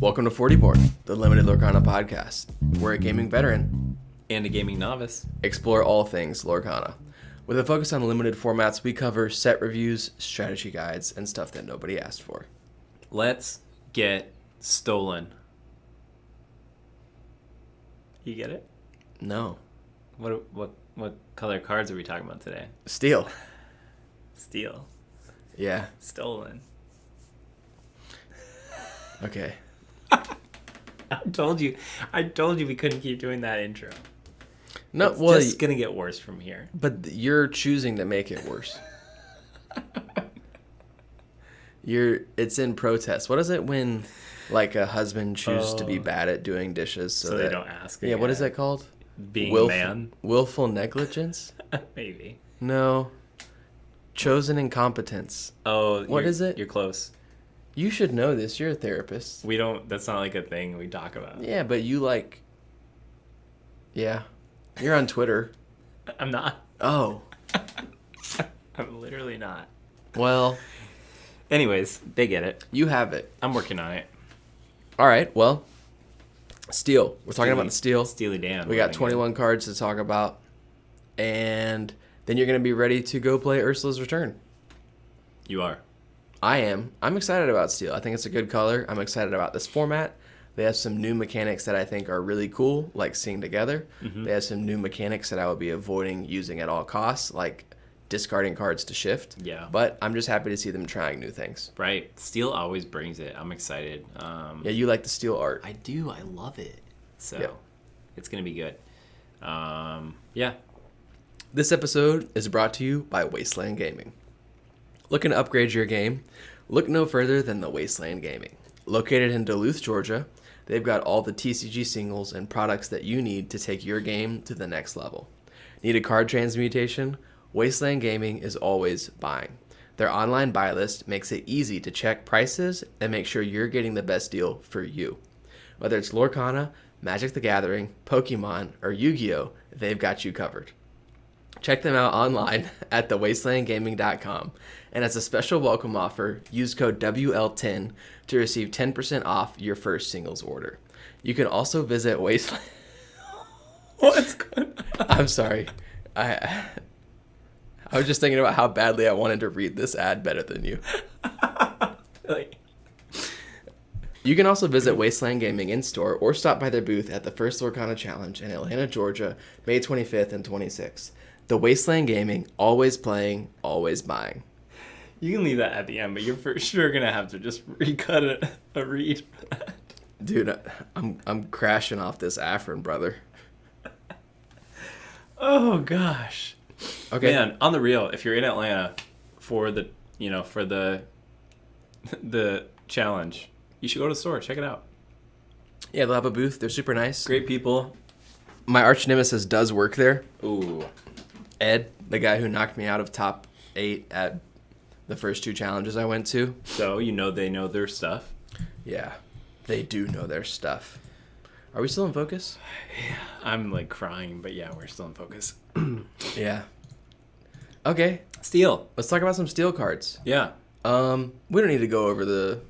Welcome to 40board, the limited Lorcana podcast. We're a gaming veteran and a gaming novice. Explore all things Lorcana. With a focus on limited formats, we cover set reviews, strategy guides, and stuff that nobody asked for. Let's get stolen. You get it? No. What color cards are we talking about today? Steal. Steal. Yeah. Stolen. Okay. I told you we couldn't keep doing that intro. No, It's well, just gonna get worse from here. but you're choosing to make it worse. It's in protest. What is it when, like, a husband chooses to be bad at doing dishes So they don't ask. Yeah, what is that called? Being a man? Willful negligence? Maybe. No. Chosen incompetence. Oh, What is it? You're close. You should know this. You're a therapist. That's not like a thing we talk about. Yeah, but yeah. You're on Twitter. I'm not. Oh. I'm literally not. Well, Anyways, they get it. you have it. I'm working on it. All right, well, Steel. We're talking about the Steel. Steely Dan. We got 21 cards to talk about. And then you're going to be ready to go play Ursula's Return. You are. I am. I'm excited about Steel. I think it's a good color. I'm excited about this format. They have some new mechanics that I think are really cool, like Seeing Together. Mm-hmm. They have some new mechanics that I would be avoiding using at all costs, like discarding cards to shift. Yeah. But I'm just happy to see them trying new things. Right. Steel always brings it. I'm excited. Yeah, you like the Steel art. I do. I love it. So Yep. it's going to be good. Yeah. This episode is brought to you by Wasteland Gaming. Looking to upgrade your game? Look no further than the Wasteland Gaming. Located in Duluth, Georgia, they've got all the TCG singles and products that you need to take your game to the next level. Need a card transmutation? Wasteland Gaming is always buying. Their online buy list makes it easy to check prices and make sure you're getting the best deal for you. Whether it's Lorcana, Magic the Gathering, Pokemon, or Yu-Gi-Oh!, they've got you covered. Check them out online at thewastelandgaming.com. And as a special welcome offer, use code WL10 to receive 10% off your first singles order. You can also visit Wasteland... What's going on? I'm sorry. I was just thinking about how badly I wanted to read this ad better than you. You can also visit Wasteland Gaming in-store or stop by their booth at the First Lorcana Challenge in Atlanta, Georgia, May 25th and 26th. The Wasteland Gaming, always playing, always buying. You can leave that at the end, but you're for sure going to have to just recut a read. Dude, I'm crashing off this Afrin, brother. Oh, gosh. Okay. Man, on the real, if you're in Atlanta for the challenge, you should go to the store. Check it out. Yeah, they'll have a booth. They're super nice. Great people. My arch nemesis does work there. Ooh. Ed, the guy who knocked me out of top 8 at the first 2 challenges I went to. So, they know their stuff. Yeah, they do know their stuff. Are we still in focus? I'm like crying, but yeah, we're still in focus. Yeah. Okay, Steel. let's talk about some Steel cards. Yeah. We don't need to go over the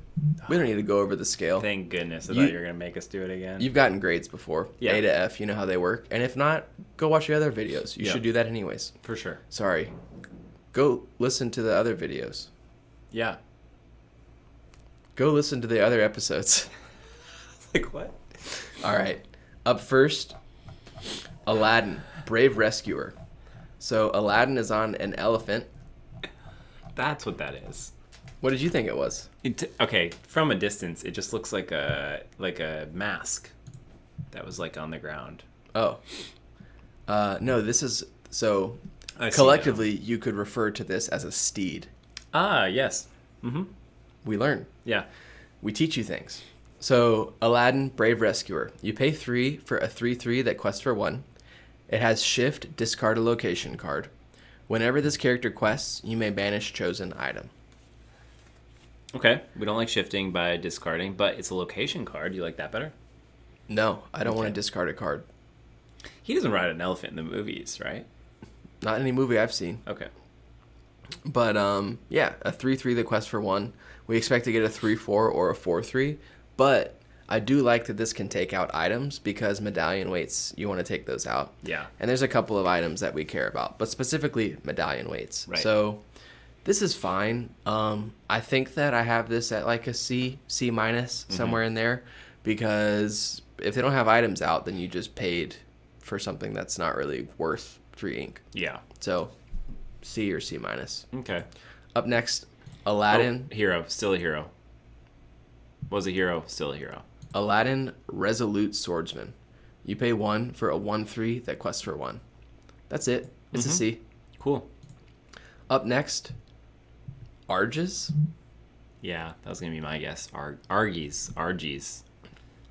scale. Thank goodness. I thought you were going to make us do it again. You've gotten grades before. Yeah. A to F, you know how they work. And if not, go watch the other videos. You Yeah. should do that anyways. For sure. Sorry. Go listen to the other videos. Yeah. Go listen to the other episodes. Like what? All right. Up first, Aladdin, Brave Rescuer. So Aladdin is on an elephant. That's what that is. What did you think it was? Okay, from a distance, it just looks like a mask that was like on the ground. Oh. No, this is... So, I see collectively, you could refer to this as a steed. Ah, yes. Mm-hmm. We learn. Yeah. We teach you things. So, Aladdin, Brave Rescuer. You pay 3 for a 3/3 that quests for 1. It has Shift, discard a location card. Whenever this character quests, you may banish chosen item. Okay, we don't like shifting by discarding, but it's a location card. You like that better? No, I don't want Okay. to discard a card. He doesn't ride an elephant in the movies, right? Not in any movie I've seen. Okay. But, yeah, a 3/3 that quests for 1. We expect to get a 3/4 or a 4/3, but I do like that this can take out items because medallion weights, you want to take those out. Yeah. And there's a couple of items that we care about, but specifically medallion weights. Right. So this is fine. I think that I have this at like a C minus somewhere in there, because if they don't have items out, then you just paid for something that's not really worth 3 ink. Yeah. So C or C minus. Okay. Up next, Aladdin. Hero. Still a hero. Was a hero. Still a hero. Aladdin Resolute Swordsman. You pay 1 for a 1/3 that quests for 1. That's it. It's a C. Cool. Up next, Arges. Yeah, that was going to be my guess. Argies.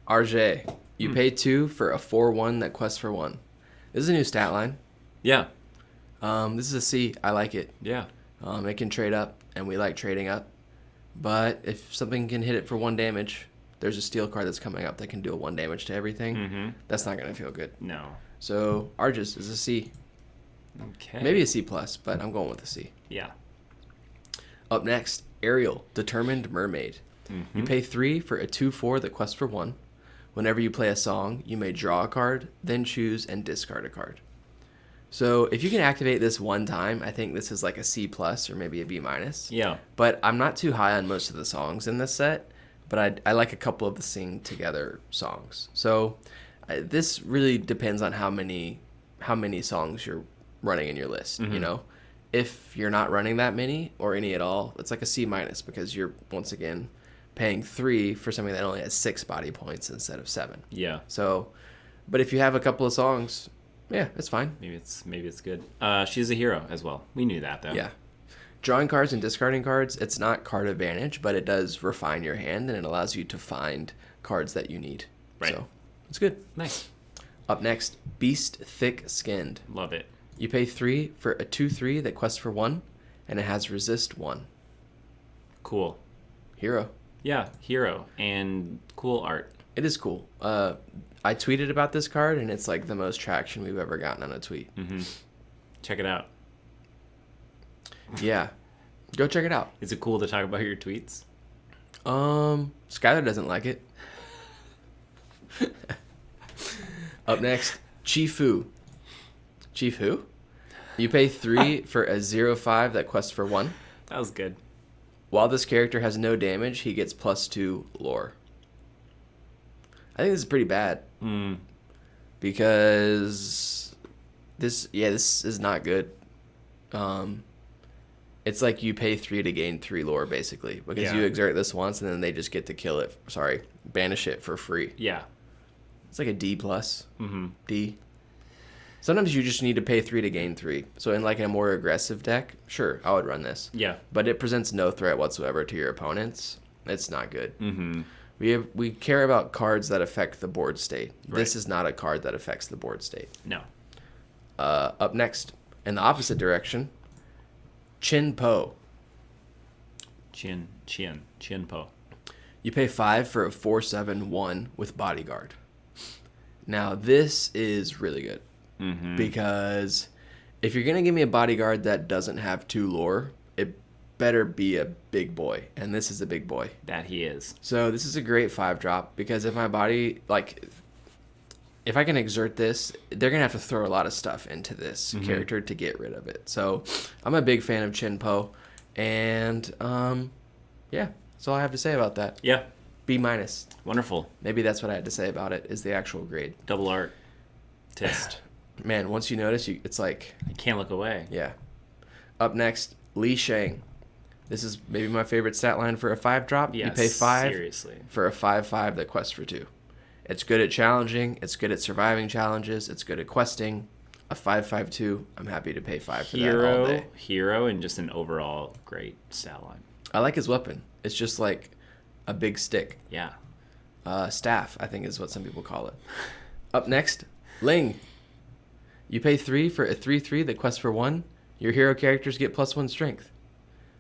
RJ. You pay 2 for a 4/1 that quests for 1. This is a new stat line. Yeah. This is a C. I like it. Yeah. It can trade up, and we like trading up. But if something can hit it for 1 damage, there's a steel card that's coming up that can do a 1 damage to everything. Mm-hmm. That's not going to feel good. No. So Arges is a C. Okay. Maybe a C+, but I'm going with a C. Yeah. Up next, Ariel, Determined Mermaid. Mm-hmm. You pay 3 for a 2/4 that quests for 1. Whenever you play a song, you may draw a card, then choose and discard a card. So if you can activate this 1 time, I think this is like a C+ or maybe a B-. Yeah. But I'm not too high on most of the songs in this set, but I like a couple of the sing together songs. So this really depends on how many songs you're running in your list, you know? If you're not running that many or any at all, it's like a C- because you're, once again, paying 3 for something that only has 6 body points instead of 7. Yeah. So, but if you have a couple of songs, yeah, it's fine. Maybe it's good. She's a hero as well. We knew that though. Yeah. Drawing cards and discarding cards, it's not card advantage, but it does refine your hand and it allows you to find cards that you need. Right. So, it's good. Nice. Up next, Beast Thick Skinned. Love it. You pay 3 for a 2/3 that quests for 1, and it has resist 1. Cool. Hero. Yeah, hero and cool art. It is cool. I tweeted about this card, and it's like the most traction we've ever gotten on a tweet. Mm-hmm. Check it out. Yeah. Go check it out. Is it cool to talk about your tweets? Skylar doesn't like it. Up next, Chifu. Chief who? You pay 3 for a 0/5 that quests for 1. That was good. While this character has no damage, he gets +2 lore. I think this is pretty bad. Because this is not good. It's like you pay 3 to gain 3 lore, basically. Because you exert this once, and then they just get to kill it. Sorry, banish it for free. Yeah. It's like a D+. D. Sometimes you just need to pay 3 to gain 3. So in like a more aggressive deck, sure, I would run this. Yeah. But it presents no threat whatsoever to your opponents. It's not good. Mm-hmm. We care about cards that affect the board state. Right. This is not a card that affects the board state. No. Up next, in the opposite direction, Chin Po. Chin Po. You pay 5 for a 4/7/1 with Bodyguard. Now this is really good. Mm-hmm. Because if you're going to give me a bodyguard that doesn't have 2 lore, it better be a big boy. And this is a big boy. That he is. So this is a great 5-drop because if my body, if I can exert this, they're going to have to throw a lot of stuff into this character to get rid of it. So I'm a big fan of Chin Po. And yeah, that's all I have to say about that. Yeah. B-. Wonderful. Maybe that's what I had to say about it is the actual grade. Double art. Test. Man, once you notice, it's like... I can't look away. Yeah. Up next, Li Shang. This is maybe my favorite stat line for a 5-drop. Yes, you pay 5 seriously. for a 5/5 that quests for 2. It's good at challenging. It's good at surviving challenges. It's good at questing. A 5/5/2. I'm happy to pay 5 for that all day. Hero, and just an overall great stat line. I like his weapon. It's just like a big stick. Yeah. Staff, I think is what some people call it. Up next, Ling. You pay 3 for a 3/3 that quests for 1. Your hero characters get +1 strength.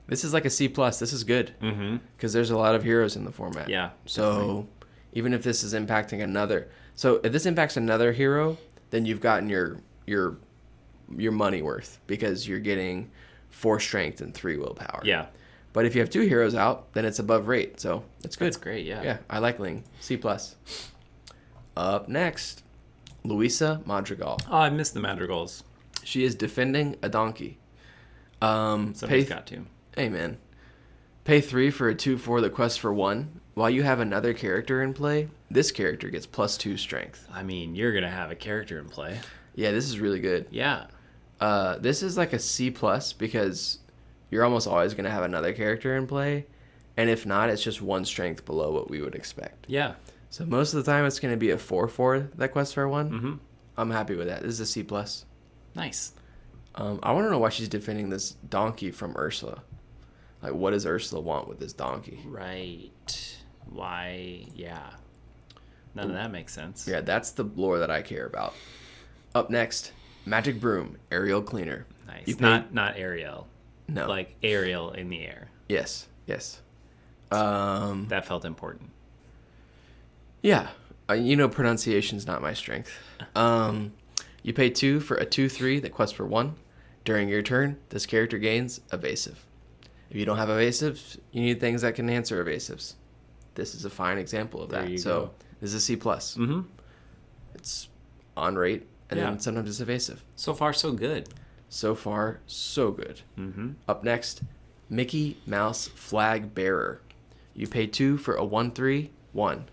This is like a C+. This is good. Mm-hmm. Because there's a lot of heroes in the format. Yeah. So definitely. even if this is impacting another... So if this impacts another hero, then you've gotten your money worth. Because you're getting 4 strength and 3 willpower. Yeah. But if you have 2 heroes out, then it's above rate. So it's good. That's great, yeah. Yeah, I like Ling. C+. Up next, Luisa Madrigal. Oh, I missed the madrigals. She is defending a donkey. Somebody's got to. Hey, man. Pay 3 for a 2/4 that quests for 1. While you have another character in play, this character gets +2 strength. I mean, you're going to have a character in play. Yeah, this is really good. Yeah. This is like a C+ because you're almost always going to have another character in play. And if not, it's just 1 strength below what we would expect. Yeah. So most of the time, it's going to be a 4/4 that quests for 1. Mm-hmm. I'm happy with that. This is a C+. Nice. I want to know why she's defending this donkey from Ursula. Like, what does Ursula want with this donkey? Right. Why? Yeah. None of that makes sense. Yeah, that's the lore that I care about. Up next, Magic Broom, Aerial Cleaner. Nice. You pay- Not Ariel. No. Like Ariel in the air. Yes. That felt important. Yeah. Pronunciation's not my strength. You pay 2 for a 2/3 that quests for 1. During your turn, this character gains Evasive. If you don't have Evasive, you need things that can answer Evasives. This is a fine example of There that. you So go. this is a C+. Mm-hmm. It's on rate, and Yeah. then sometimes it's evasive. So far, so good. So far, so good. Mm-hmm. Up next, Mickey Mouse Flag Bearer. You pay 2 for a 1/3/1.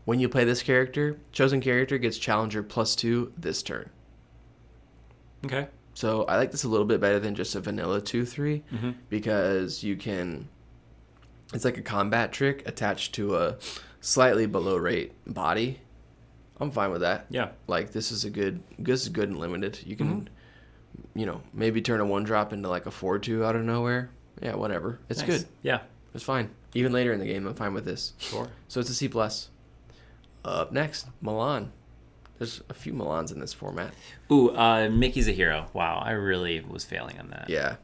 When you play this character, chosen character gets Challenger +2 this turn. Okay. So I like this a little bit better than just a vanilla 2/3 Mm-hmm. because you can. It's like a combat trick attached to a slightly below rate body. I'm fine with that. Yeah. Like this is good and limited. You can, maybe turn a 1-drop into like a 4/2 out of nowhere. Yeah, whatever. It's Nice. good. Yeah. It's fine. Even later in the game, I'm fine with this. Sure. So it's a C+. Up next, Milan. There's a few Milans in this format. Ooh, Mickey's a hero. Wow, I really was failing on that. Yeah,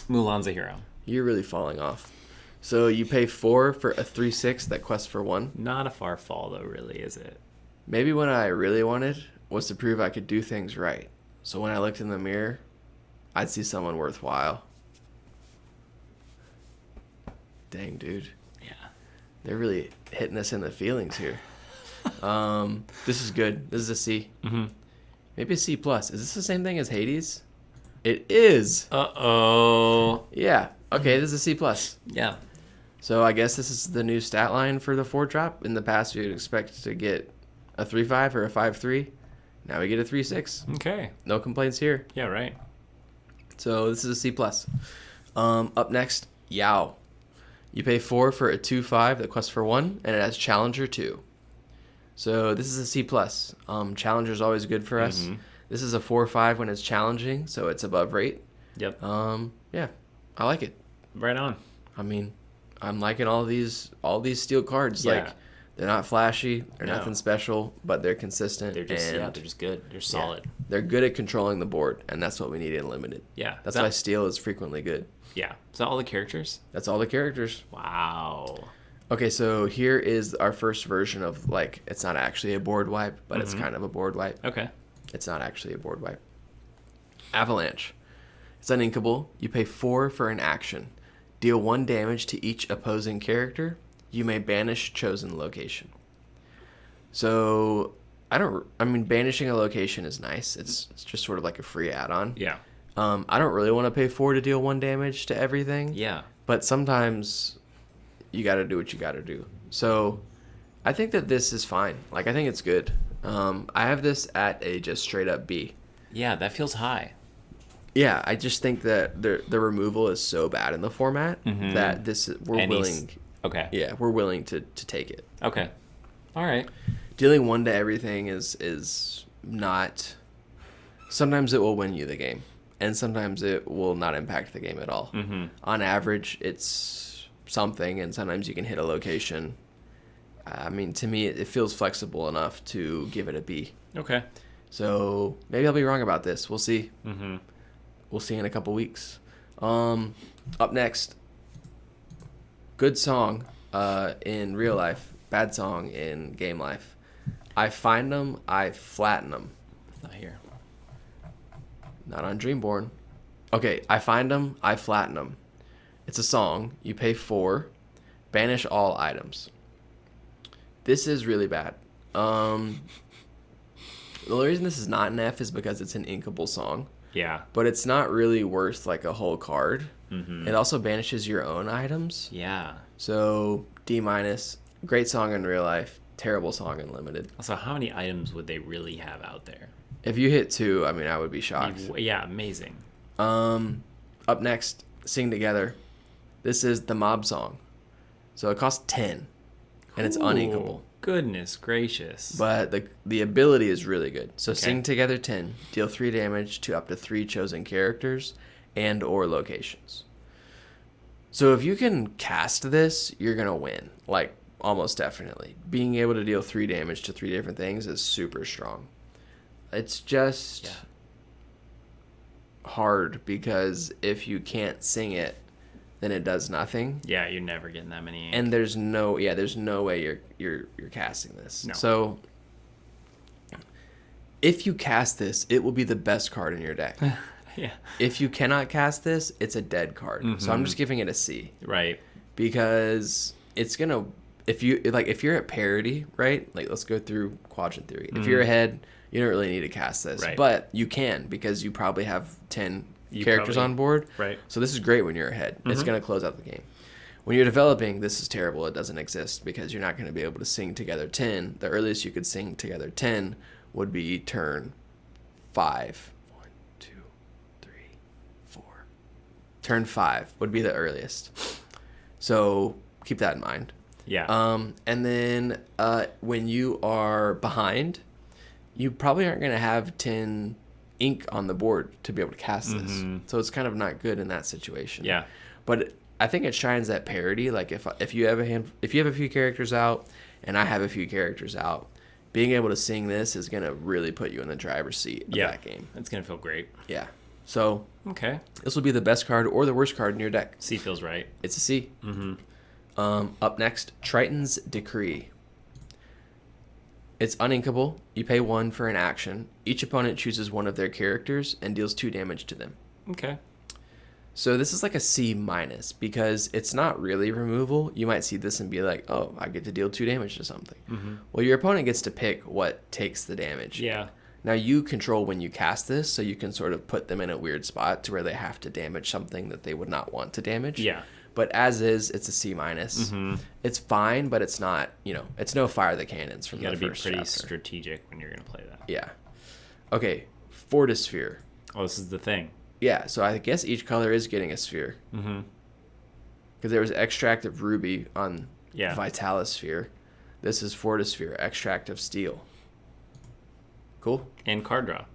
Mulan's a hero. you're really falling off. So you pay 4 for a 3/6 that quests for 1. Not a far fall, though, really, is it? Maybe what I really wanted was to prove I could do things right. So when I looked in the mirror, I'd see someone worthwhile. Dang, dude. Yeah. They're really hitting us in the feelings here. This is good. This is a C. Mm-hmm. Maybe a C+. Is this the same thing as Hades? It is. Uh-oh. Yeah. Okay, this is a C+. Yeah. So I guess this is the new stat line for the 4-drop. In the past, you'd expect to get a 3/5 or a 5/3. Now we get a 3/6. Okay. No complaints here. Yeah, right. So this is a C+. Up next, Yao. You pay 4 for a 2/5 that quests for 1, and it has Challenger 2. So this is a C+. Challenger is always good for us. Mhm. This is a 4/5 when it's challenging, so it's above rate. Yep. Yeah, I like it. Right on. I mean, I'm liking all these steel cards. Yeah. Like, they're not flashy, they're No. nothing special, but they're consistent. They're just and they're just good. They're solid. they're good at controlling the board, and that's what we need in limited. Yeah. That's why steel is frequently good. Yeah. Is that all the characters? That's all the characters. Wow. Okay, so here is our first version of, like, it's not actually a board wipe, but it's kind of a board wipe. Okay. It's not actually a board wipe. Avalanche. It's uninkable. You pay 4 for an action. Deal 1 damage to each opposing character. You may banish chosen location. So, banishing a location is nice. It's just sort of like a free add-on. Yeah. I don't really want to pay 4 to deal 1 damage to everything. Yeah. But sometimes you got to do what you got to do. So I think that this is fine. Like, I think it's good. I have this at a just straight up B. Yeah, that feels high. Yeah, I just think that the removal is so bad in the format that we're willing. Okay. Yeah, we're willing to take it. Okay. All right. Dealing 1 to everything is not. Sometimes it will win you the game, and sometimes it will not impact the game at all. Mm-hmm. On average, it's something, and sometimes you can hit a location. I mean, to me, it feels flexible enough to give it a B. Okay. So maybe I'll be wrong about this. We'll see. Mm-hmm. We'll see in a couple weeks. Up next, good song in real life, bad song in game life. I find them, I flatten them. It's not here. Not on Dreamborn. Okay, I find them, I flatten them. It's a song. You pay 4. Banish all items. This is really bad. The only reason this is not an F is because it's an inkable song. Yeah. But it's not really worth like a whole card. Mm-hmm. It also banishes your own items. Yeah. So D-. Great song in real life. Terrible song in limited. Also, how many items would they really have out there? If you hit 2, I mean, I would be shocked. Yeah, amazing. Up next, Sing Together. This is the mob song. So it costs 10. And it's uninkable. Goodness gracious. But the ability is really good. So Okay. Sing Together 10. Deal 3 damage to up to 3 chosen characters and or locations. So if you can cast this, you're going to win. Like, almost definitely. Being able to deal 3 damage to 3 different things is super strong. It's just hard because if you can't sing it, then it does nothing. Yeah, you're never getting that many ink. And there's no way you're casting this. No. So if you cast this, it will be the best card in your deck. Yeah. If you cannot cast this, it's a dead card. So I'm just giving it a C. Right. Because it's gonna if you're at parity, right? Like let's go through quadrant theory. If you're ahead, you don't really need to cast this. Right. But you can because you probably have 10 characters on board. Right. So this is great when you're ahead. It's gonna close out the game. When you're developing, this is terrible. It doesn't exist because you're not going to be able to sing together 10. The earliest you could sing together 10 would be turn 5. 1, 2, 3, 4. Turn 5 would be the earliest. So keep that in mind. Yeah. And then when you are behind, you probably aren't going to have 10 ink on the board to be able to cast this. So it's kind of not good in that situation. Yeah. But I think it shines that parity. Like if you have a few characters out and I have a few characters out, being able to sing this is gonna really put you in the driver's seat of that game. It's gonna feel great. Yeah. So Okay. this will be the best card or the worst card in your deck. C feels right. It's a C. Up next, Triton's Decree. It's uninkable. You pay 1 for an action. Each opponent chooses one of their characters and deals 2 damage to them. Okay. So this is like a C- because it's not really removal. You might see this and be like, oh, I get to deal 2 damage to something. Well, your opponent gets to pick what takes the damage. Yeah. Now you control when you cast this, so you can sort of put them in a weird spot to where they have to damage something that they would not want to damage. Yeah. But as is, it's a C-. It's fine, but it's not, it's no fire the cannons from You the gotta be first pretty chapter. strategic when you're gonna play that. Yeah. Okay, Fortisphere. Oh, this is the thing. Yeah, so I guess each color is getting a sphere. Because there was Extract of Ruby on Vitalisphere. This is Fortisphere, Extract of Steel. Cool. And card draw.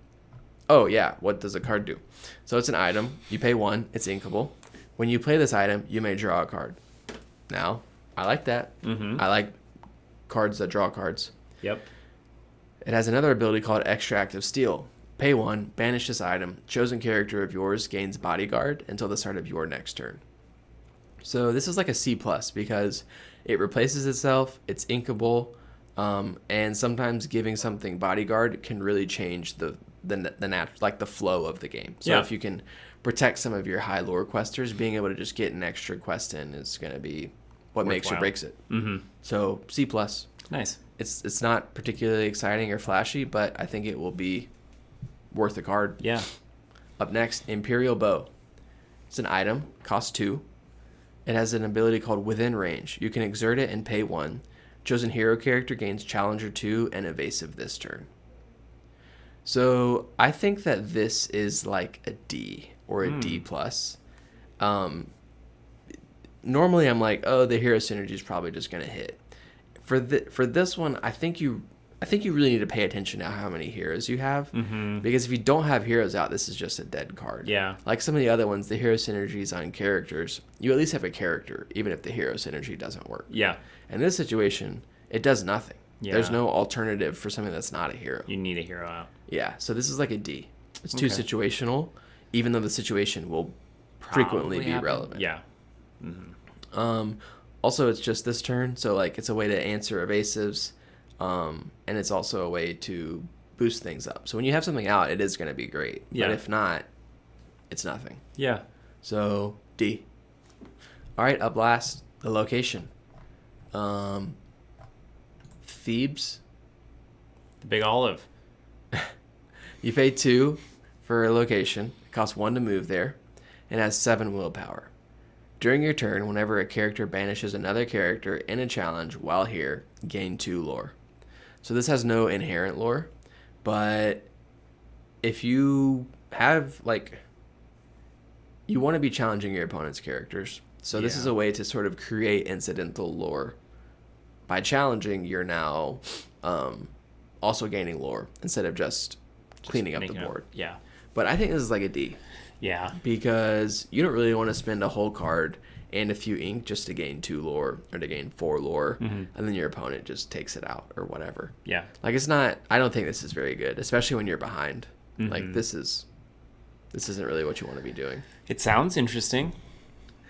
Oh, yeah. What does a card do? So it's an item. You pay 1. It's inkable. When you play this item, you may draw a card. Now, I like that. I like cards that draw cards. Yep. It has another ability called Extract of Steel. Pay 1, banish this item. Chosen character of yours gains Bodyguard until the start of your next turn. So this is like a C+ because it replaces itself, it's inkable, and sometimes giving something Bodyguard can really change the flow of the game. So if you can protect some of your high lore questers, being able to just get an extra quest in is going to be what makes or breaks it. So C+. Nice. It's not particularly exciting or flashy, but I think it will be worth a card. Yeah. Up next, Imperial Bow. It's an item, costs 2. It has an ability called Within Range. You can exert it and pay 1. Chosen hero character gains Challenger 2 and Evasive this turn. So I think that this is like a D or a D+. Normally I'm like, oh, the hero synergy is probably just going to hit. For this one, I think you really need to pay attention to how many heroes you have. Because if you don't have heroes out, this is just a dead card. Yeah. Like some of the other ones, the hero synergies on characters, you at least have a character, even if the hero synergy doesn't work. Yeah. In this situation, it does nothing. Yeah. There's no alternative for something that's not a hero. You need a hero out. Yeah, so this is like a D. It's too situational, even though the situation will frequently be relevant. Yeah. Also, it's just this turn, so like it's a way to answer evasives, and it's also a way to boost things up. So when you have something out, it is going to be great. Yeah. But if not, it's nothing. Yeah. So D. All right, up last, the location. Thebes. The Big Olive. You pay 2 for a location. It costs 1 to move there, and has 7 willpower. During your turn, whenever a character banishes another character in a challenge while here, gain 2 lore. So this has no inherent lore, but if you have, like, you want to be challenging your opponent's characters. So this is a way to sort of create incidental lore. By challenging, you're now also gaining lore instead of just cleaning up the board. Yeah. But I think this is like a D. Yeah. Because you don't really want to spend a whole card and a few ink just to gain 2 lore or to gain 4 lore, and then your opponent just takes it out or whatever. Yeah. Like, it's not, I don't think this is very good, especially when you're behind. Like, this isn't really what you want to be doing. It sounds interesting,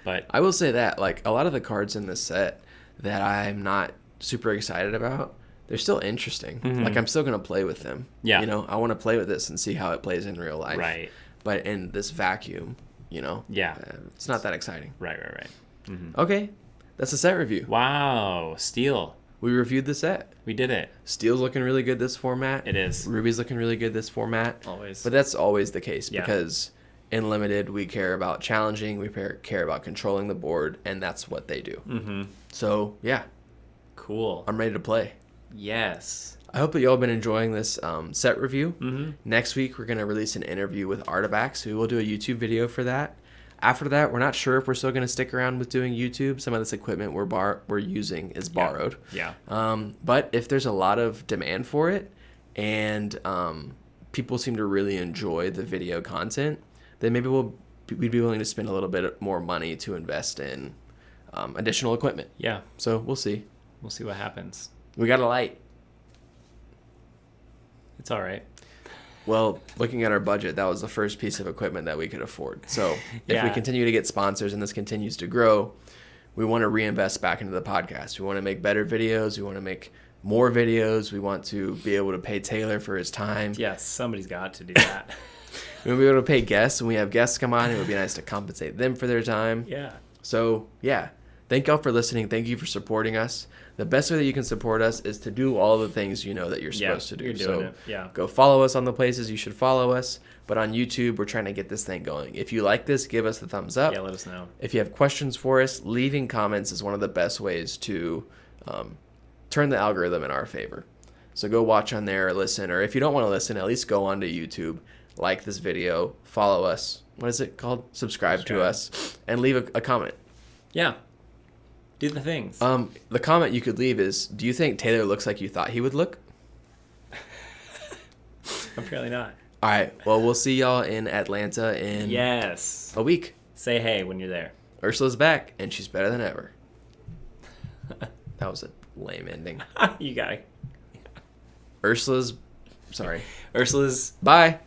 but I will say that, like, a lot of the cards in this set that I'm not super excited about, they're still interesting. Like, I'm still going to play with them. Yeah. You know, I want to play with this and see how it plays in real life. Right. But in this vacuum, you know, it's not that exciting. Right. Okay, that's a set review. Wow, Steel. We reviewed the set. We did it. Steel's looking really good this format. It is. Ruby's looking really good this format. Always. But that's always the case because in Limited, we care about challenging, we care about controlling the board, and that's what they do. So, yeah. Cool. I'm ready to play. Yes. I hope that y'all have been enjoying this set review. Next week, we're going to release an interview with Artabax, so we'll do a YouTube video for that. After that, we're not sure if we're still going to stick around with doing YouTube. Some of this equipment we're using is borrowed. Yeah. But if there's a lot of demand for it and people seem to really enjoy the video content, then maybe we'd be willing to spend a little bit more money to invest in additional equipment. Yeah. So we'll see. We'll see what happens. We got a light. It's all right. Well, looking at our budget, that was the first piece of equipment that we could afford. So if we continue to get sponsors and this continues to grow, we want to reinvest back into the podcast. We want to make better videos. We want to make more videos. We want to be able to pay Taylor for his time. Yes, somebody's got to do that. We want to be able to pay guests. When we have guests come on, it would be nice to compensate them for their time. Yeah. So, yeah. Thank y'all for listening. Thank you for supporting us. The best way that you can support us is to do all the things you know that you're supposed to do. You're doing it. Yeah. Go follow us on the places you should follow us. But on YouTube, we're trying to get this thing going. If you like this, give us the thumbs up. Yeah, let us know. If you have questions for us, leaving comments is one of the best ways to turn the algorithm in our favor. So go watch on there or listen. Or if you don't want to listen, at least go onto YouTube, like this video, follow us. What is it called? Subscribe to us. And leave a comment. Yeah. Do the things. The comment you could leave is, do you think Taylor looks like you thought he would look? Apparently not. All right. Well, we'll see y'all in Atlanta in a week. Say hey when you're there. Ursula's back, and she's better than ever. That was a lame ending. You got it. Ursula's... Ursula's... Bye.